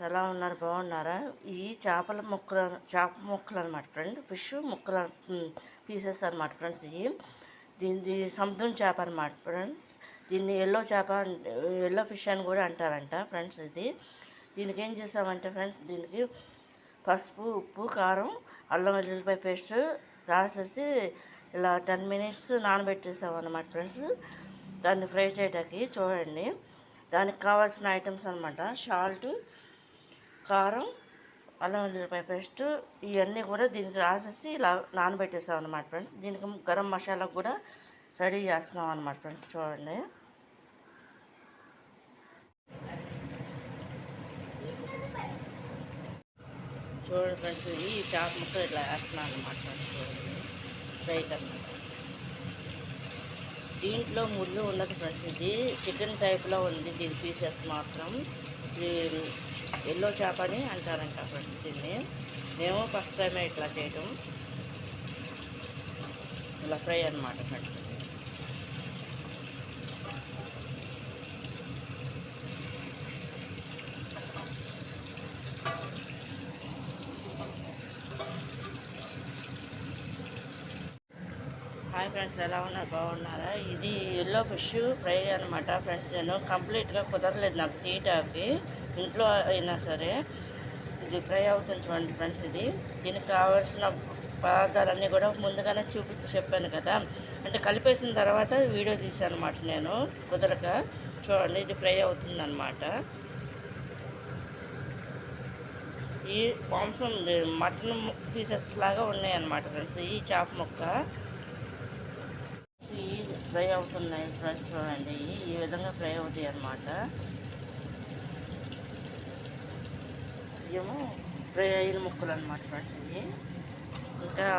ఎలా ఉన్నారు, బాగున్నారా? ఈ చేపల ముక్కలు అనమాట ఫ్రెండ్, ఫిష్ ముక్కలు పీసెస్ అనమాట ఫ్రెండ్స్. దీన్ని సముద్రం చేప అనమాట ఫ్రెండ్స్. దీన్ని ఎల్లో ఫిష్ అని కూడా అంటారంట ఫ్రెండ్స్. దీనికి ఏం చేసామంటే ఫ్రెండ్స్, దీనికి పసుపు, ఉప్పు, కారం, అల్లం వెల్లుల్లిపాయ పేస్ట్ రాసేసి ఇలా 10 minutes నానబెట్టేసాం అన్నమాట ఫ్రెండ్స్. దాన్ని ఫ్రై చేయడానికి చూడండి. దానికి కావాల్సిన ఐటమ్స్ అనమాట: సాల్ట్, కారం, అల్లం వెల్లుల్లిపాయ పేస్ట్, ఇవన్నీ కూడా దీనికి రాసేసి ఇలా నానబెట్టేసాం అనమాట ఫ్రెండ్స్. దీనికి గరం మసాలా కూడా రెడీ చేస్తున్నాం అనమాట ఫ్రెండ్స్. చూడండి ఫ్రెండ్స్, ఈ చేప ముక్క ఇట్లా వేస్తున్నాను అనమాట ఫ్రెండ్స్. చూడండి ఫ్రై అనమాట. దీంట్లో ముళ్ళు ఉన్నది ఫ్రెండ్స్. ఇది చికెన్ టైప్లో ఉంది. దీని పీసెస్ మాత్రం ఎల్లో చేప అని అంటారంట ఫ్రెండ్స్. దీన్ని మేము ఫస్ట్ టైమే ఇట్లా చేయటం, ఇలా ఫ్రై అనమాట ఫ్రెండ్స్. హాయ్ ఫ్రెండ్స్, ఎలా ఉన్నారు, బాగున్నారా? ఇది ఎల్లో ఫిష్ ఫ్రై అనమాట ఫ్రెండ్స్. నేను కంప్లీట్గా కుదరలేదు నాకు తీయటానికి. ఇంట్లో అయినా సరే ఇది ఫ్రై అవుతుంది చూడండి ఫ్రెండ్స్. దీనికి కావాల్సిన పదార్థాలన్నీ కూడా ముందుగానే చూపించి చెప్పాను కదా, అంటే కలిపేసిన తర్వాత వీడియో తీసాను అనమాట నేను కుదరక. చూడండి, ఇది ఫ్రై అవుతుంది అనమాట. ఈ మాంసం మటన్ పీసెస్ లాగా ఉన్నాయన్నమాట ఫ్రెండ్స్. ఈ చేప ముక్క ఫ్రై అవుతున్నాయి ఫ్రెండ్స్. చూడండి, ఈ విధంగా ఫ్రై అవుతాయి అన్నమాట. ఏమో ఫ్రై అయిన ముక్కలు అనమాట ఫ్రెండ్స్. ఇంకా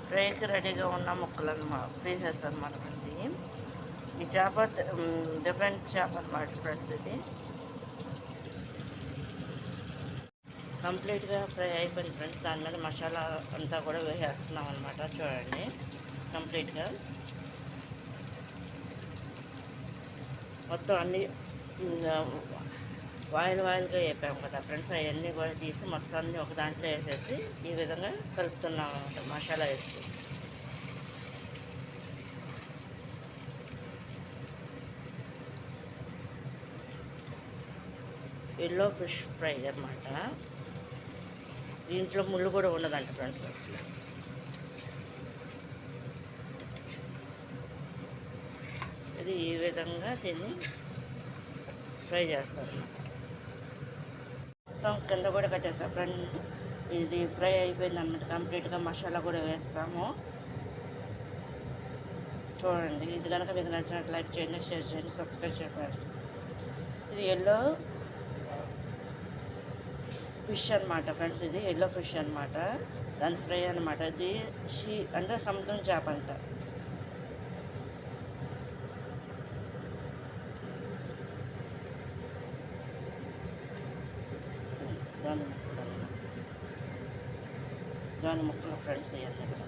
ఫ్రైకి రెడీగా ఉన్న ముక్కలు అన్నమాట, పీసెస్ అనమాట ఫ్రెండ్స్. ఈ చేప డిఫరెంట్ చేప అనమాట ఫ్రెండ్స్. కంప్లీట్గా ఫ్రై అయిపోయింది ఫ్రెండ్స్. దాని మీద మసాలా అంతా కూడా వేసేస్తున్నాం అనమాట. చూడండి, కంప్లీట్గా మొత్తం అన్నీ ఆయిల్గా వేపాము కదా ఫ్రెండ్స్. అవన్నీ కూడా తీసి మొత్తం అన్నీ ఒక దాంట్లో వేసేసి ఈ విధంగా కలుపుతున్నాం అనమాట మసాలా వేసి. ఎల్లో ఫిష్ ఫ్రై అన్నమాట. దీంట్లో ముళ్ళు కూడా ఉండదంట ఫ్రెండ్స్ అసలు. ఇది ఈ విధంగా దీన్ని ఫ్రై చేస్తాను. మొత్తం కింద కూడా కట్టేస్తాం ఫ్రెండ్. ఇది ఫ్రై అయిపోయింది అన్నమాట. కంప్లీట్గా మసాలా కూడా వేస్తాము. చూడండి, ఇది కనుక మీకు నచ్చినట్టు లైక్ చేయండి, షేర్ చేయండి, సబ్స్క్రైబ్ చేయండి ఫ్రెండ్స్. ఇది ఎల్లో ఫిష్ అనమాట ఫ్రెండ్స్. ఇది ఎల్లో ఫిష్ అనమాట. దాని ఫ్రై అనమాట. ఇది అంటే సముద్రం చేప అంట. దాని ముక్కలు ఫ్రెండ్స్ ఇవన్నీ కూడా.